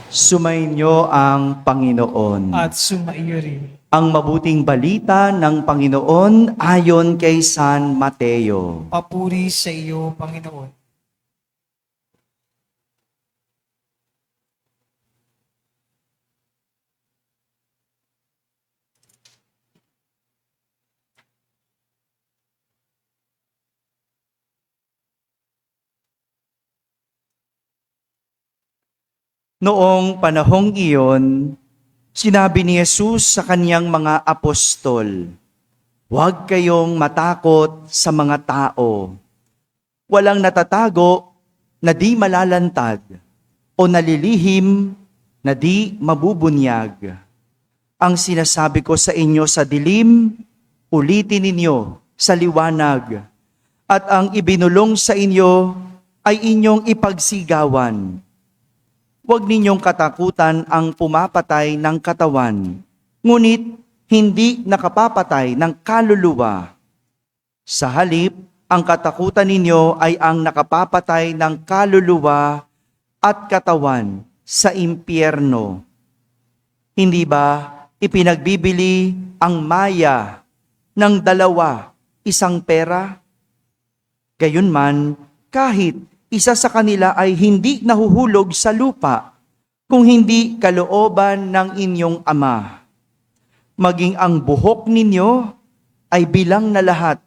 Sumainyo ang Panginoon. at sumaiyo rin. Ang mabuting balita ng Panginoon ayon kay San Mateo. Papuri sa iyo, Panginoon. Noong panahong iyon, sinabi ni Jesus sa kaniyang mga apostol, "Huwag kayong matakot sa mga tao. Walang natatago na di malalantad o nalilihim na di mabubunyag. Ang sinasabi ko sa inyo sa dilim, ulitin ninyo sa liwanag. At ang ibinulong sa inyo ay inyong ipagsigawan. Huwag ninyong katakutan ang pumapatay ng katawan, ngunit hindi nakapapatay ng kaluluwa. Sa halip, ang katakutan ninyo ay ang nakapapatay ng kaluluwa at katawan sa impyerno. Hindi ba ipinagbibili ang maya ng dalawa, isang pera? Gayunman, kahit isa sa kanila ay hindi nahuhulog sa lupa, kung hindi kalooban ng inyong Ama. Maging ang buhok ninyo ay bilang na lahat.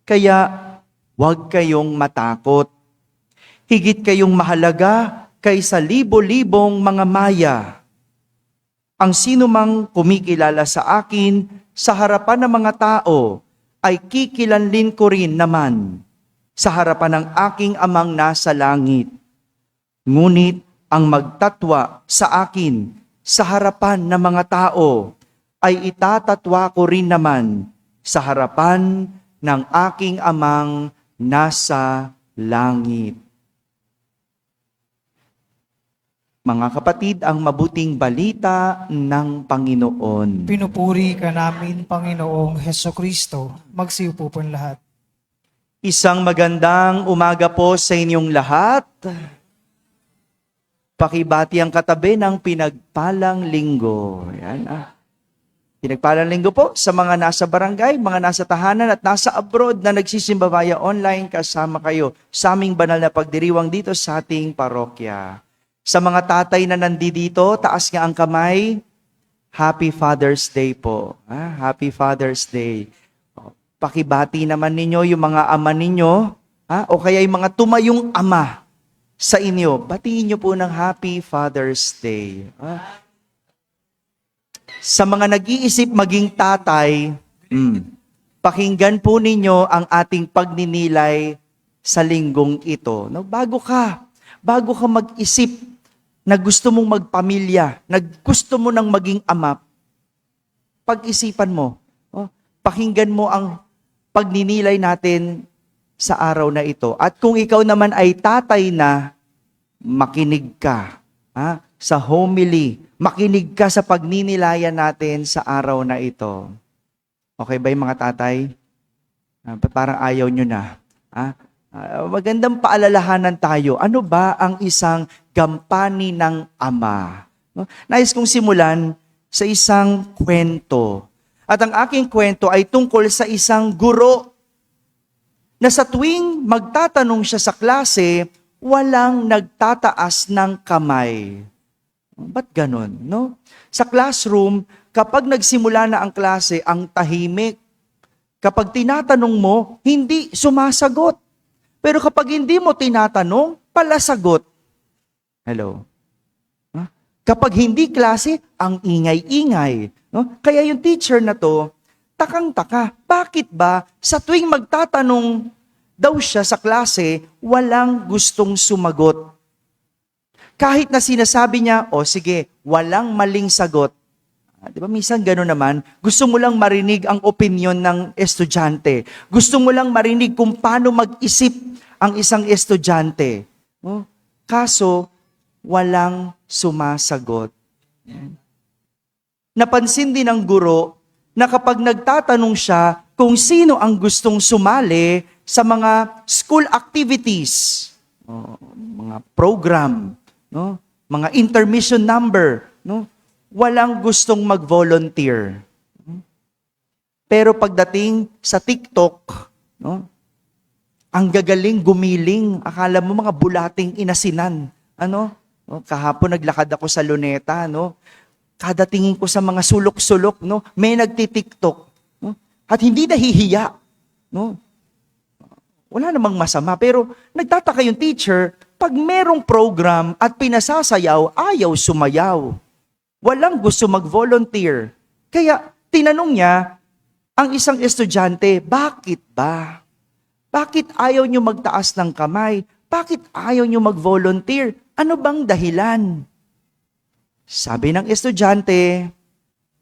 Kaya huwag kayong matakot. Higit kayong mahalaga kaysa libo-libong mga maya. Ang sinumang kumikilala sa akin sa harapan ng mga tao ay kikilanlin ko rin naman sa harapan ng aking Amang nasa langit. Ngunit ang magtatwa sa akin sa harapan ng mga tao ay itatatwa ko rin naman sa harapan ng aking Amang nasa langit." Mga kapatid, ang mabuting balita ng Panginoon. Pinupuri ka namin, Panginoong Hesukristo. Magsiupo po ang lahat. Isang magandang umaga po sa inyong lahat. Pakibati ang katabi ng pinagpalang linggo. Yan, Pinagpalang linggo po sa mga nasa barangay, mga nasa tahanan at nasa abroad na nagsisimba via online, kasama kayo sa aming banal na pagdiriwang dito sa ating parokya. Sa mga tatay na nandito, taas nga ang kamay. Happy Father's Day po. Happy Father's Day. Pakibati naman ninyo yung mga ama ninyo, o kaya yung mga tumayong ama sa inyo. Batiin nyo po ng Happy Father's Day. Sa mga nag-iisip maging tatay, pakinggan po ninyo ang ating pagninilay sa linggong ito. No, bago ka mag-isip na gusto mong magpamilya, na gusto mo nang maging ama, pag-isipan mo, pakinggan mo ang pagninilay natin sa araw na ito. At kung ikaw naman ay tatay na, makinig ka sa homily, makinig ka sa pagninilayan natin sa araw na ito. Okay ba yung mga tatay? Parang ayaw nyo na. Magandang paalalahanan tayo. Ano ba ang isang gampani ng ama? Nais kong simulan sa isang kwento. At ang aking kwento ay tungkol sa isang guro na sa tuwing magtatanong siya sa klase, walang nagtataas ng kamay. Ba't ganon, no? Sa classroom, kapag nagsimula na ang klase, ang tahimik. Kapag tinatanong mo, hindi sumasagot. Pero kapag hindi mo tinatanong, palasagot. Hello? Kapag hindi klase, ang ingay-ingay. No? Kaya yung teacher na to, takang-taka. Bakit ba sa tuwing magtatanong daw siya sa klase, walang gustong sumagot? Kahit na sinasabi niya, sige, walang maling sagot. Di ba minsan gano'n naman, gusto mo lang marinig ang opinyon ng estudyante. Gusto mo lang marinig kung paano mag-isip ang isang estudyante. Kaso, walang sumasagot. Napansin din ng guro na kapag nagtatanong siya kung sino ang gustong sumali sa mga school activities, mga program, no? mga intermission number, no? Walang gustong mag-volunteer. Pero pagdating sa TikTok, no? Ang gagaling gumiling, akala mo mga bulating inasinan. Ano? No? Kahapon naglakad ako sa Luneta, no? Kada tingin ko sa mga sulok-sulok, no? May nagti-TikTok, no? At hindi nahihiya, no? Wala namang masama, pero nagtataka yung teacher, pag merong program at pinasasayaw, ayaw sumayaw. Walang gusto mag-volunteer. Kaya tinanong niya ang isang estudyante, bakit ba? Bakit ayaw niyo magtaas ng kamay? Bakit ayaw niyo mag-volunteer? Ano bang dahilan? Sabi ng estudyante,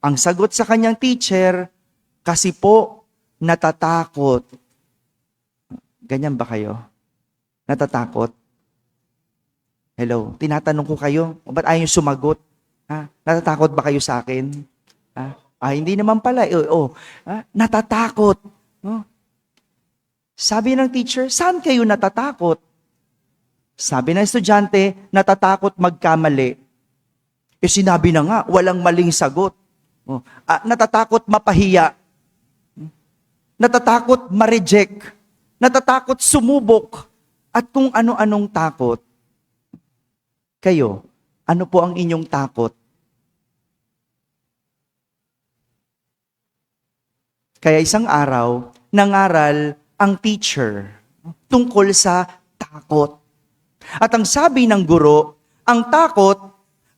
ang sagot sa kanyang teacher, kasi po natatakot. Ganyan ba kayo? Natatakot? Hello, tinatanong ko kayo, ba't ayaw niyo sumagot? Ha? Natatakot ba kayo sa akin? Ha? Hindi naman pala. Natatakot. No? Sabi ng teacher, saan kayo natatakot? Sabi ng estudyante, natatakot magkamali. Sinabi na nga, walang maling sagot. Natatakot mapahiya. Natatakot ma-reject. Natatakot sumubok. At kung ano-anong takot. Kayo, ano po ang inyong takot? Kaya isang araw, nangaral ang teacher tungkol sa takot. At ang sabi ng guro, ang takot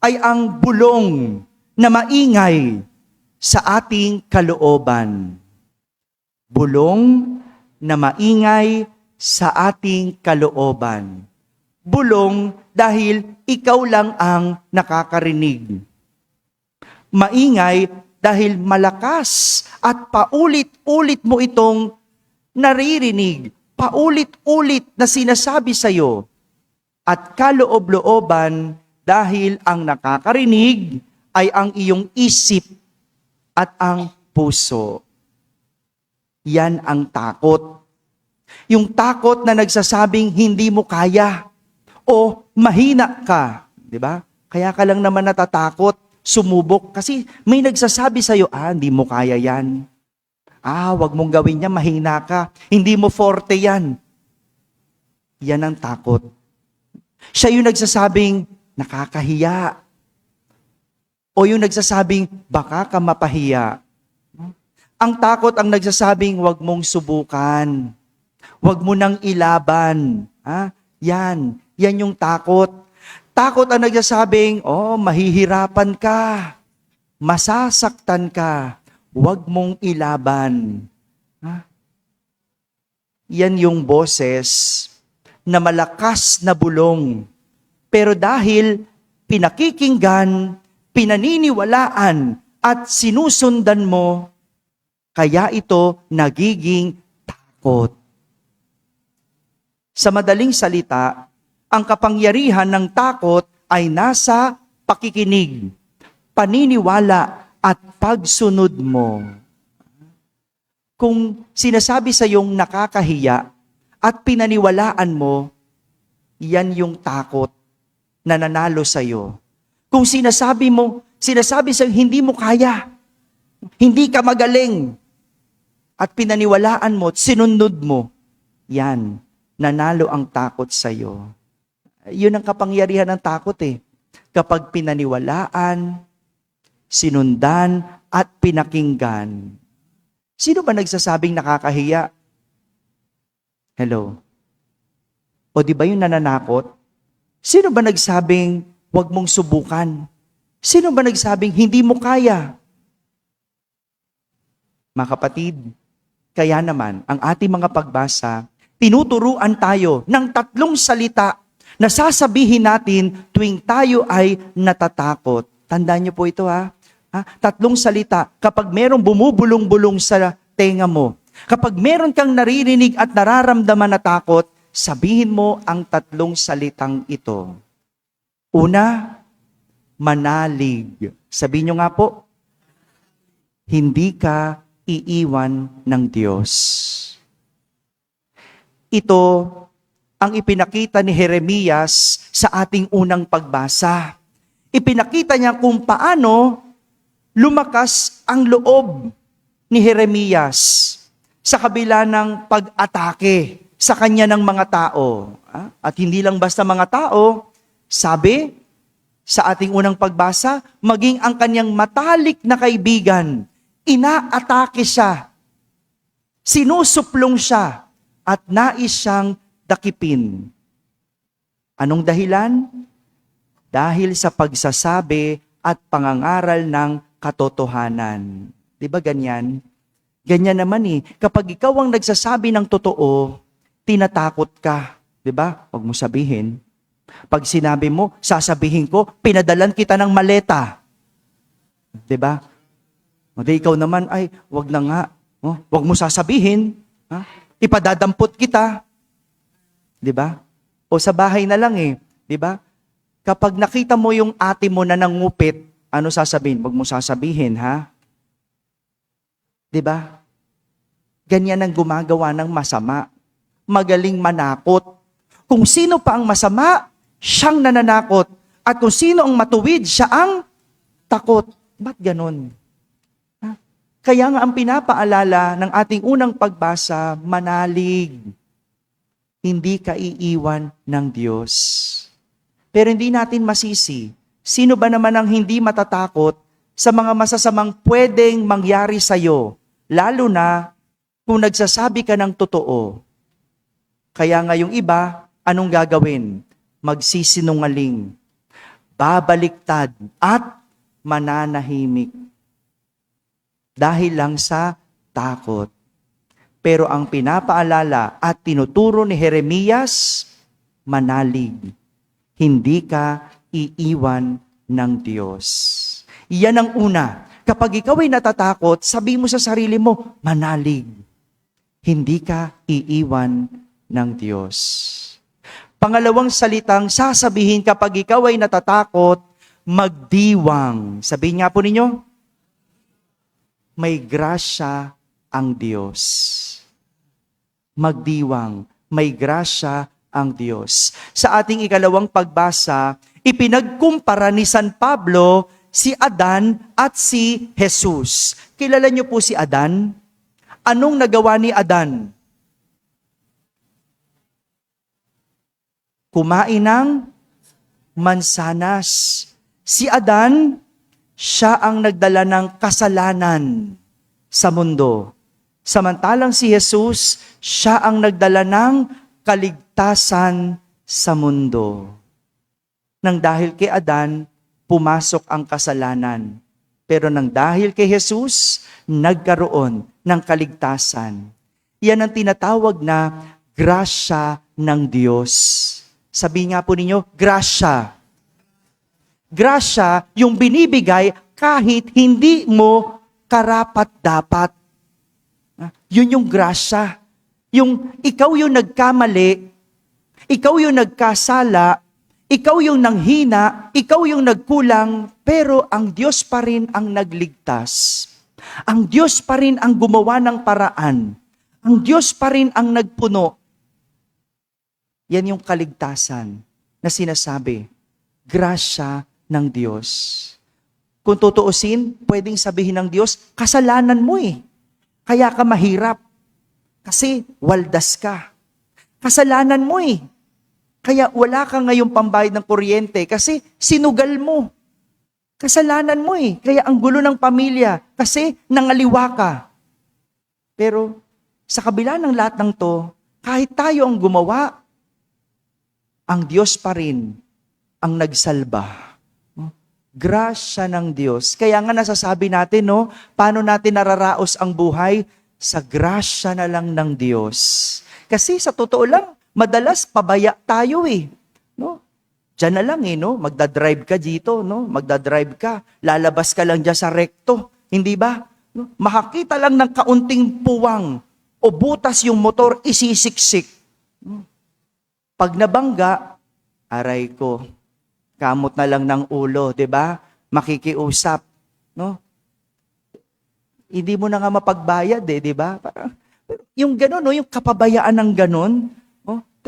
ay ang bulong na maingay sa ating kalooban. Bulong na maingay sa ating kalooban. Bulong dahil ikaw lang ang nakakarinig. Maingay dahil malakas at paulit-ulit mo itong naririnig, paulit-ulit na sinasabi sa iyo, at kaloob-looban dahil ang nakakarinig ay ang iyong isip at ang puso. Yan ang takot. Yung takot na nagsasabing hindi mo kaya o mahina ka, di ba? Kaya ka lang naman natatakot, sumubok kasi may nagsasabi sa iyo, hindi mo kaya yan. Wag mong gawin niya, mahina ka. Hindi mo forte yan. Yan ang takot. Siya yung nagsasabing, nakakahiya. O yung nagsasabing, baka ka mapahiya. Ang takot ang nagsasabing, wag mong subukan. Wag mo nang ilaban. Yan yung takot. Takot ang nagsasabing, mahihirapan ka. Masasaktan ka. Huwag mong ilaban. Yan yung boses na malakas na bulong. Pero dahil pinakikinggan, pinaniniwalaan, at sinusundan mo, kaya ito nagiging takot. Sa madaling salita, ang kapangyarihan ng takot ay nasa pakikinig, paniniwala, at pagsunod mo. Kung sinasabi sa iyong nakakahiya at pinaniwalaan mo, yan yung takot na nanalo sa iyo. Kung sinasabi sa iyo, hindi mo kaya, hindi ka magaling, at pinaniwalaan mo at sinunod mo, yan, nanalo ang takot sa iyo. Yun ang kapangyarihan ng takot Kapag pinaniwalaan, sinundan, at pinakinggan. Sino ba nagsasabing nakakahiya? Hello? O di ba yung nananakot? Sino ba nagsabing huwag mong subukan? Sino ba nagsabing hindi mo kaya? Mga kapatid, kaya naman ang ating mga pagbasa, tinuturuan tayo ng 3 salita na sasabihin natin tuwing tayo ay natatakot. Tandaan niyo po ito 3 salita. Kapag merong bumubulong-bulong sa tenga mo, kapag meron kang naririnig at nararamdaman na takot, sabihin mo ang 3 salitang ito. Una, manalig. Sabihin niyo nga po, hindi ka iiwan ng Diyos. Ito ang ipinakita ni Jeremias sa ating unang pagbasa. Ipinakita niya kung paano lumakas ang loob ni Jeremias sa kabila ng pag-atake sa kanya ng mga tao. At hindi lang basta mga tao, sabi sa ating unang pagbasa, maging ang kanyang matalik na kaibigan, inaatake siya, sinusuplong siya, at nais siyang dakipin. Anong dahilan? Dahil sa pagsasabi at pangangaral ng katotohanan. Di ba ganyan? Ganyan naman kapag ikaw ang nagsasabi ng totoo, tinatakot ka. Di ba? Huwag mo sabihin. Pag sinabi mo, sasabihin ko, pinadalan kita ng maleta. Di ba? Hindi, ikaw naman, ay, wag na nga. Wag mo sasabihin. Ipadadampot kita. Di ba? O sa bahay na lang Di ba? Kapag nakita mo yung ate mo na nangupit, ano sasabihin? Wag mo sasabihin, ha? Di ba? Ganyan ang gumagawa ng masama. Magaling manakot. Kung sino pa ang masama, siyang nananakot. At kung sino ang matuwid, siya ang takot. Ba't ganon? Kaya nga ang pinapaalala ng ating unang pagbasa, manalig. Hindi ka iiwan ng Diyos. Pero hindi natin masisi. Sino ba naman ang hindi matatakot sa mga masasamang pwedeng mangyari sa'yo? Lalo na kung nagsasabi ka ng totoo. Kaya nga yung iba, anong gagawin? Magsisinungaling, babaliktad, at mananahimik. Dahil lang sa takot. Pero ang pinapaalala at tinuturo ni Jeremias, manalig. Hindi ka iiwan ng Diyos. Iyan ang una. Kapag ikaw ay natatakot, sabi mo sa sarili mo, manalig. Hindi ka iiwan ng Diyos. Pangalawang salitang sasabihin kapag ikaw ay natatakot, magdiwang. Sabihin nga po ninyo, may grasya ang Diyos. Magdiwang, may grasya ang Diyos. Sa ating ikalawang pagbasa, ipinagkumpara ni San Pablo si Adan at si Jesus. Kilala niyo po si Adan? Anong nagawa ni Adan? Kumain ng mansanas. Si Adan, siya ang nagdala ng kasalanan sa mundo. Samantalang si Jesus, siya ang nagdala ng kaligtasan sa mundo. Nang dahil kay Adan, pumasok ang kasalanan. Pero nang dahil kay Jesus, nagkaroon ng kaligtasan. Yan ang tinatawag na grasya ng Diyos. Sabi nga po ninyo, grasya. Grasya, yung binibigay kahit hindi mo karapat-dapat. Yun yung grasya. Yung ikaw yung nagkamali, ikaw yung nagkasala, ikaw yung nanghina, ikaw yung nagkulang, pero ang Diyos pa rin ang nagligtas. Ang Diyos pa rin ang gumawa ng paraan. Ang Diyos pa rin ang nagpuno. Yan yung kaligtasan na sinasabi. Grasya ng Diyos. Kung tutuusin, pwedeng sabihin ng Diyos, kasalanan mo Kaya ka mahirap. Kasi waldas ka. Kasalanan mo Kaya wala ka ngayong pambayad ng kuryente kasi sinugal mo. Kasalanan mo Kaya ang gulo ng pamilya kasi nangaliwa ka. Pero sa kabila ng lahat ng to, kahit tayo ang gumawa, ang Diyos pa rin ang nagsalba. Grasya ng Diyos. Kaya nga nasasabi natin, paano natin nararaos ang buhay? Sa grasya na lang ng Diyos. Kasi sa totoo lang, madalas pabaya tayo no? Diyan na lang magdadrive ka dito, magdadrive ka, lalabas ka lang dyan sa rekto, hindi ba? No? Makakita lang ng kaunting puwang o butas yung motor, isisiksik. Pag nabangga, aray ko, kamot na lang ng ulo, di ba? Makikiusap, no? Hindi mo na nga mapagbayad di ba? Parang, yung gano'n, yung kapabayaan ng gano'n,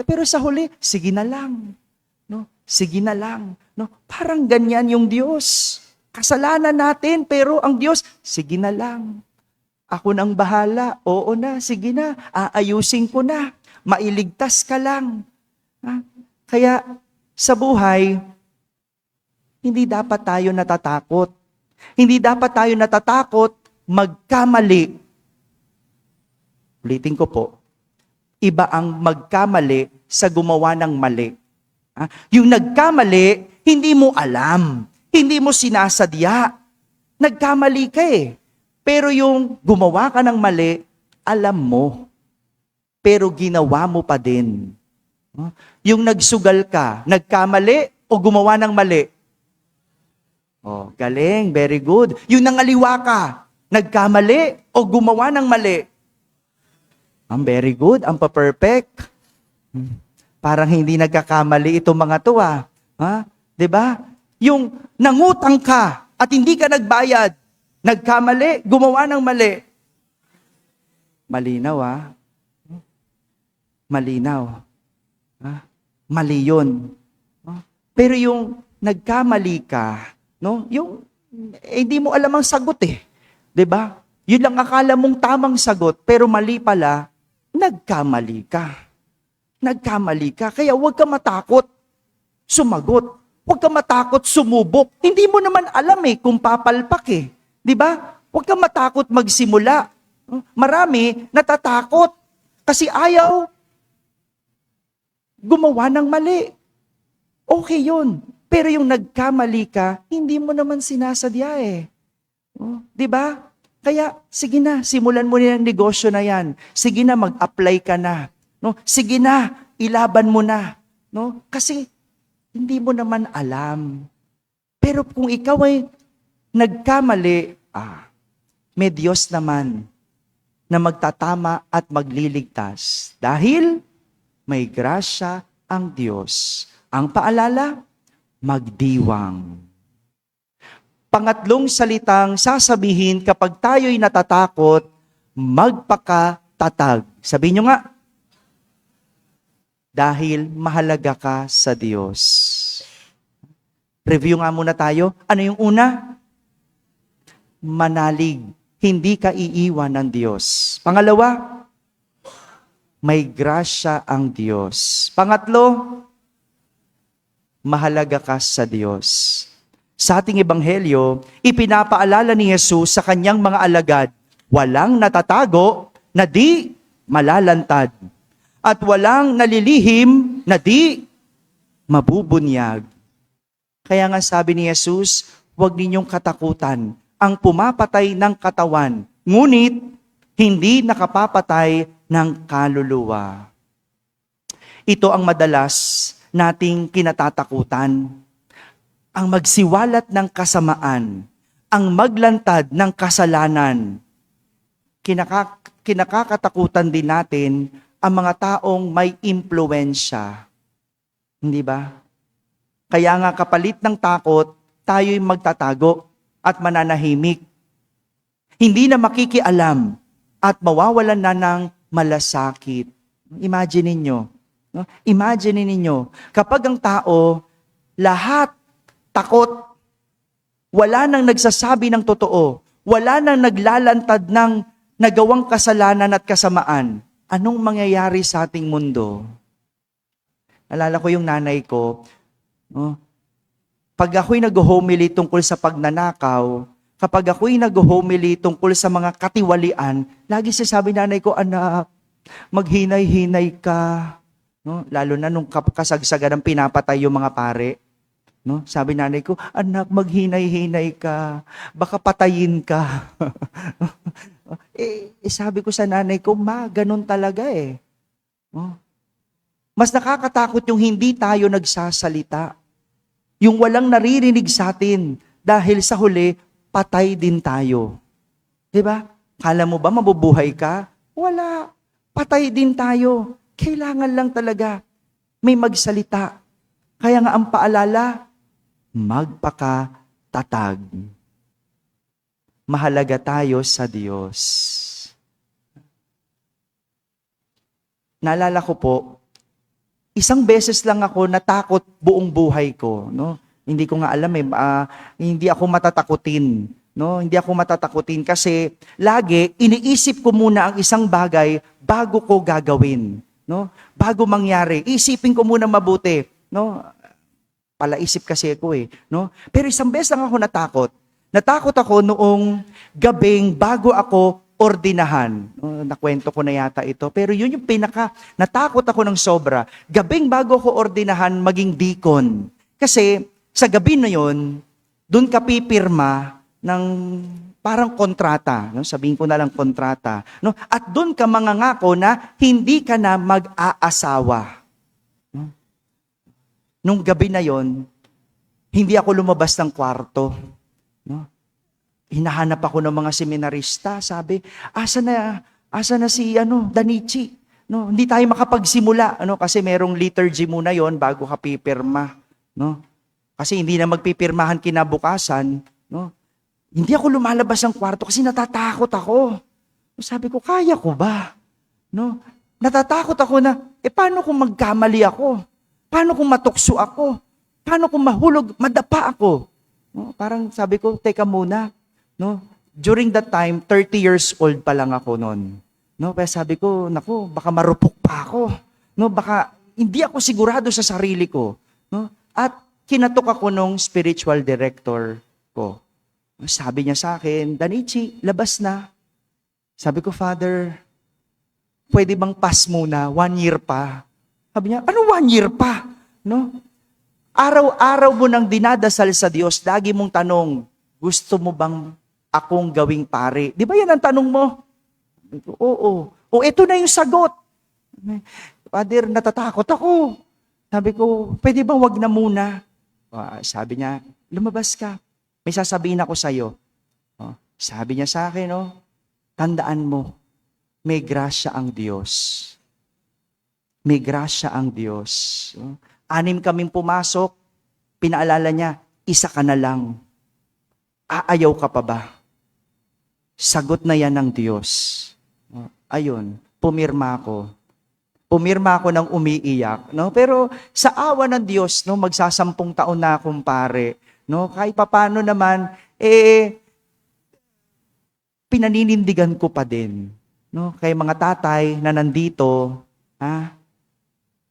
pero sa huli, sige na lang. No? Sige na lang. No? Parang ganyan yung Diyos. Kasalanan natin, pero ang Diyos, sige na lang. Ako nang bahala. Oo na, sige na. Aayusin ko na. Mailigtas ka lang. Ha? Kaya sa buhay, hindi dapat tayo natatakot. Hindi dapat tayo natatakot magkamali. Ulitin ko po. Iba ang magkamali sa gumawa ng mali. Yung nagkamali, hindi mo alam. Hindi mo sinasadya. Nagkamali ka eh. Pero yung gumawa ka ng mali, alam mo. Pero ginawa mo pa din. Yung nagsugal ka, nagkamali o gumawa ng mali? Oh, galing, very good. Yung nangaliwa ka, nagkamali o gumawa ng mali? Ang very good, ang pa-perfect. Parang hindi nagkakamali itong mga to ha? 'Di ba? Yung nangutang ka at hindi ka nagbayad, nagkamali, gumawa ng mali. Malinaw Malinaw. Mali yun. Pero yung nagkamali ka, no? Yung hindi mo alam ang sagot eh. 'Di ba? Yun lang akala mong tamang sagot, pero mali pala, nagkamali ka. Nagkamali ka. Kaya huwag ka matakot sumagot. Huwag ka matakot sumubok. Hindi mo naman alam kung papalpak eh. 'Di ba? Huwag ka matakot magsimula. Marami natatakot kasi ayaw gumawa ng mali. Okay yun. Pero yung nagkamali ka, hindi mo naman sinasadya eh. 'Di ba? Kaya sige na, simulan mo na yung negosyo na yan. Sige na, mag-apply ka na. No? Sige na, ilaban mo na. No? Kasi hindi mo naman alam. Pero kung ikaw ay nagkamali, may Diyos naman na magtatama at magliligtas. Dahil may grasya ang Diyos. Ang paalala, magdiwang. Pangatlong salitang sasabihin kapag tayo'y natatakot, magpakatatag. Sabihin nyo nga, dahil mahalaga ka sa Diyos. Review nga muna tayo. Ano yung una? Manalig. Hindi ka iiwan ng Diyos. Pangalawa, may grasya ang Diyos. Pangatlo, mahalaga ka sa Diyos. Sa ating ebanghelyo, ipinapaalala ni Jesus sa kanyang mga alagad, walang natatago na di malalantad. At walang nalilihim na di mabubunyag. Kaya nga sabi ni Jesus, huwag ninyong katakutan ang pumapatay ng katawan, ngunit hindi nakapapatay ng kaluluwa. Ito ang madalas nating kinatatakutan. Ang magsiwalat ng kasamaan, ang maglantad ng kasalanan. Kinakakatakutan din natin ang mga taong may impluwensya. Hindi ba? Kaya nga kapalit ng takot, tayo'y magtatago at mananahimik. Hindi na makikialam at mawawalan na ng malasakit. Imagine ninyo. No? Imagine ninyo, kapag ang tao, lahat takot, wala nang nagsasabi ng totoo, wala nang naglalantad ng nagawang kasalanan at kasamaan, anong mangyayari sa ating mundo? Nalala ko yung nanay ko, pag ako'y nag-homily tungkol sa pagnanakaw, kapag ako'y nag-homily tungkol sa mga katiwalian, lagi sabi nanay ko, anak, maghinay-hinay ka. No? Lalo na nung kasagsagan ng pinapatay yung mga pare. No? Sabi nanay ko, anak, maghinay-hinay ka. Baka patayin ka. Sabi ko sa nanay ko, ma, ganun talaga eh. Mas nakakatakot yung hindi tayo nagsasalita. Yung walang naririnig sa atin. Dahil sa huli, patay din tayo. Diba? Kala mo ba mabubuhay ka? Wala. Patay din tayo. Kailangan lang talaga may magsalita. Kaya nga ang paalala, magpakatatag. Mahalaga tayo sa Diyos. Naalala ko po, isang beses lang ako natakot buong buhay ko, no? Hindi ko nga alam hindi ako matatakutin, no? Hindi ako matatakutin kasi lagi iniisip ko muna ang isang bagay bago ko gagawin, no? Bago mangyari, isipin ko muna mabuti, no? Palaisip kasi ako no? Pero isang beses lang ako natakot. Natakot ako noong gabing bago ako ordinahan. Nakwento ko na yata ito. Pero yun yung natakot ako ng sobra. Gabing bago ako ordinahan maging deacon. Kasi sa gabi na yun, dun ka pipirma ng parang kontrata. No? Sabihin ko na lang kontrata. No? At dun ka mangangako na hindi ka na mag-aasawa. No? Nung gabi na yon, hindi ako lumabas ng kwarto. No? Hinahanap ako ng mga seminarista, sabi, asa na si Danichi? No, hindi tayo makapagsimula kasi merong liturgy muna yon bago ka pipirma, no? Kasi hindi na magpipirmahan kinabukasan, no? Hindi ako lumalabas ng kwarto kasi natatakot ako. Sabi ko, kaya ko ba? No? Natatakot ako na paano kung magkamali ako? Paano kung matukso ako? Paano kung mahulog, madapa ako? No? Parang sabi ko, teka muna. No? During that time, 30 years old pa lang ako noon. No? Kaya sabi ko, naku, baka marupok pa ako. No? Baka hindi ako sigurado sa sarili ko. No? At kinatok ako nung spiritual director ko. Sabi niya sa akin, Danichi, labas na. Sabi ko, Father, pwede bang pass muna? 1 year pa. Sabi niya, ano 1 year pa? No? Araw-araw mo nang dinadasal sa Diyos, lagi mong tanong, gusto mo bang akong gawing pare? Di ba yan ang tanong mo? Oo. O ito na yung sagot. Father, natatakot ako. Sabi ko, pwede ba wag na muna? Sabi niya, lumabas ka. May sasabihin ako sa'yo. Sabi niya sa akin, tandaan mo, may grasya ang Diyos. May grasya ang Diyos. 6 kaming pumasok, pinaalala niya, 1 ka na lang. Aayaw ka pa ba? Sagot na yan ng Diyos. Ayun, pumirma ako. Pumirma ako ng umiiyak. No? Pero sa awa ng Diyos, magsasampung taon na akong pare. No? Kahit papano naman, pinaninindigan ko pa din. No? Kay mga tatay na nandito,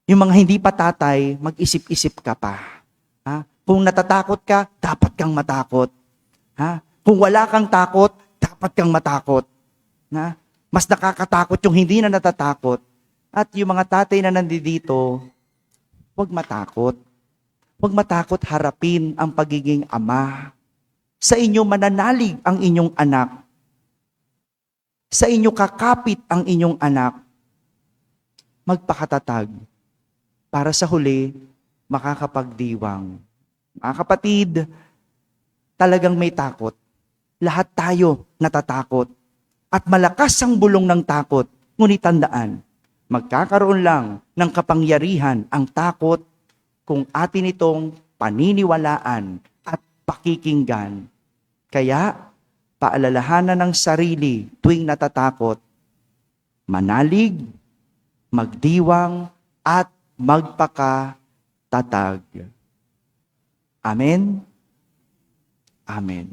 yung mga hindi pa tatay, mag-isip-isip ka pa. Kung natatakot ka, dapat kang matakot. Kung wala kang takot, dapat kang matakot. Mas nakakatakot yung hindi na natatakot. At yung mga tatay na nandito, huwag matakot. Huwag matakot harapin ang pagiging ama. Sa inyo mananalig ang inyong anak. Sa inyo kakapit ang inyong anak. Magpakatatag. Para sa huli, makakapagdiwang. Mga kapatid, talagang may takot. Lahat tayo natatakot. At malakas ang bulong ng takot. Ngunit tandaan, magkakaroon lang ng kapangyarihan ang takot kung atin itong paniniwalaan at pakikinggan. Kaya, paalalahanan ng sarili tuwing natatakot, manalig, magdiwang, at magpakatatag. Amen? Amen.